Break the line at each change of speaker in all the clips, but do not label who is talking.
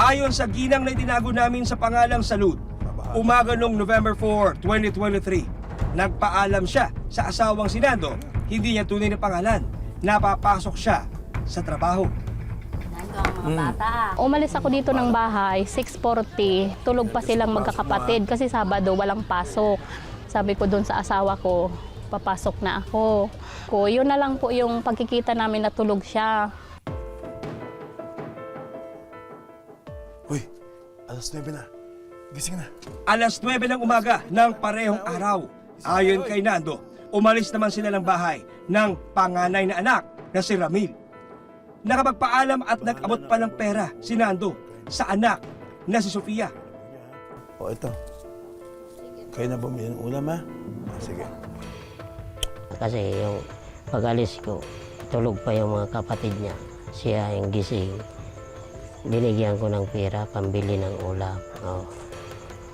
Ayon sa ginang na itinago namin sa pangalang Salud, umaga noong November 4, 2023, nagpaalam siya sa asawang si Nando, hindi niya tunay na pangalan, napapasok siya sa trabaho.
Umalis ako dito ng bahay, 6:40, tulog pa silang magkakapatid kasi Sabado walang pasok. Sabi ko doon sa asawa ko, papasok na ako. Yun na lang po yung pagkikita namin na tulog siya.
Uy, alas 9 na. Gising na.
Alas 9 ng umaga ng parehong araw. Ayon kay Nando, umalis naman sila ng bahay ng panganay na anak na si Ramil. Nakapagpaalam at nag-abot pa ng pera si Nando sa anak na si Sofia.
O ito. Kayo na bumili ng ulam, ha? Sige.
Kasi yung pag-alis ko, tulog pa yung mga kapatid niya. Siya yung gising. Binigyan ko ng pera, pambili ng ulam. Oh.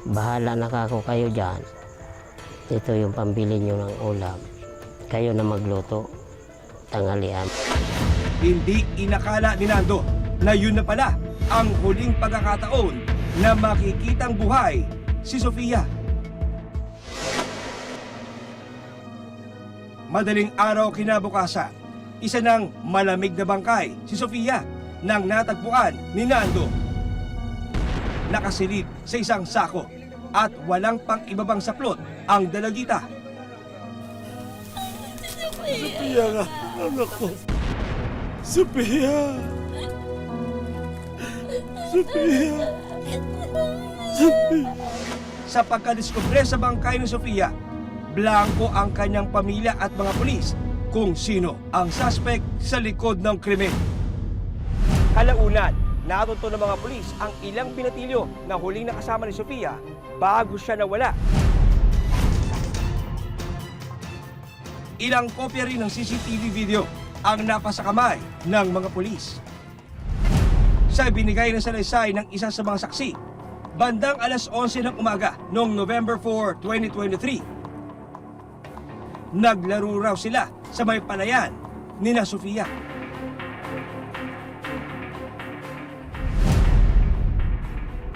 Bahala na kako kayo dyan. Ito yung pambili nyo ng ulam. Kayo na magluto. Tanghalian.
Hindi inakala ni Nando na yun na pala ang huling pagkakataon na makikitang buhay si Sofia. Madaling araw kinabukasan, isa ng malamig na bangkay si Sofia nang natagpuan ni Nando. Nakasilid sa isang sako at walang pang-ibabang saplot ang dalagita.
Sophia nga, anak ko. Sophia! Sophia! Sophia!
Sa pagkadiskubre sa bangkay ni Sofia, blanco ang kanyang pamilya at mga pulis kung sino ang suspect sa likod ng krimen. Kalaunan, natuto ng mga pulis ang ilang pinatilyo na huling nakasama ni Sofia bago siya nawala. Ilang kopya rin ng CCTV video ang napasa kamay ng mga pulis. Sa binigay na salaysay ng isa sa mga saksi, bandang alas 11 ng umaga noong November 4, 2023, naglaro raw sila sa may palayan ni na Sofia.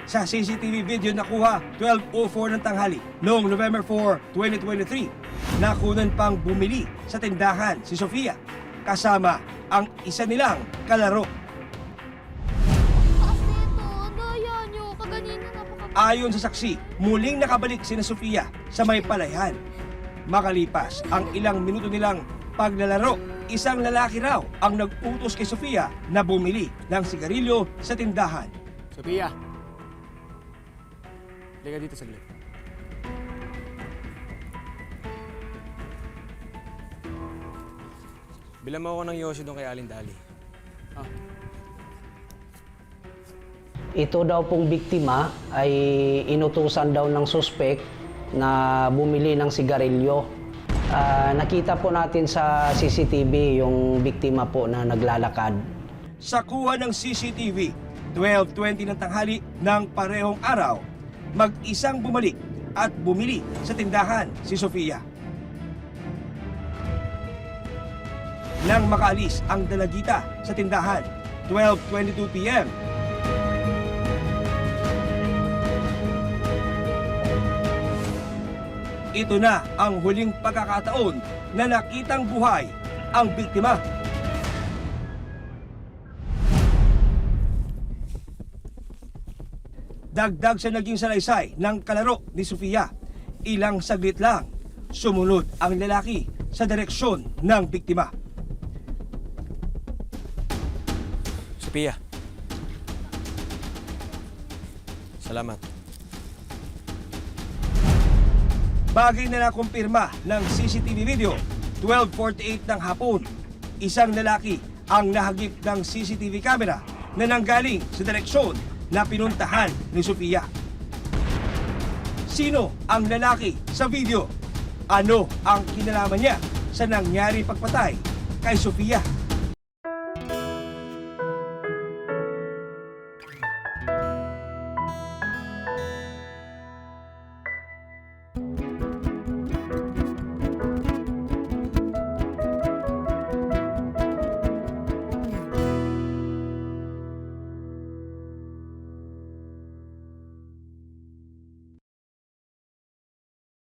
Sa CCTV video nakuha 12:04 ng tanghali noong November 4, 2023, nakunan pang bumili sa tindahan si Sofia kasama ang isa nilang kalaro. Ayon sa saksi, muling nakabalik sina Sofia sa may palayan. Makalipas ang ilang minuto nilang paglalaro, isang lalaki raw ang nag-utos kay Sofia na bumili ng sigarilyo sa tindahan.
Sofia! Liga dito saglit. Bilang mo ako ng Yoshi doon kay Alin Dali.
Ito daw pong biktima ay inutusan daw ng suspect na bumili ng sigarilyo. Nakita po natin sa CCTV yung biktima po na naglalakad.
Sa kuha ng CCTV, 12:20 ng tanghali ng parehong araw, mag-isang bumalik at bumili sa tindahan si Sofia. Nang makaalis ang dalagita sa tindahan, 12:22 p.m., ito na ang huling pagkakataon na nakitang buhay ang biktima. Dagdag sa naging salaysay ng kalaro ni Sofia, ilang saglit lang, sumunod ang lalaki sa direksyon ng biktima.
Sofia. Salamat.
Bagay na nakumpirma ng CCTV video, 12:48 ng hapon, isang lalaki ang nahagip ng CCTV camera na nanggaling sa direksyon na pinuntahan ni Sofia. Sino ang lalaki sa video? Ano ang kinalaman niya sa nangyari pagpatay kay Sofia?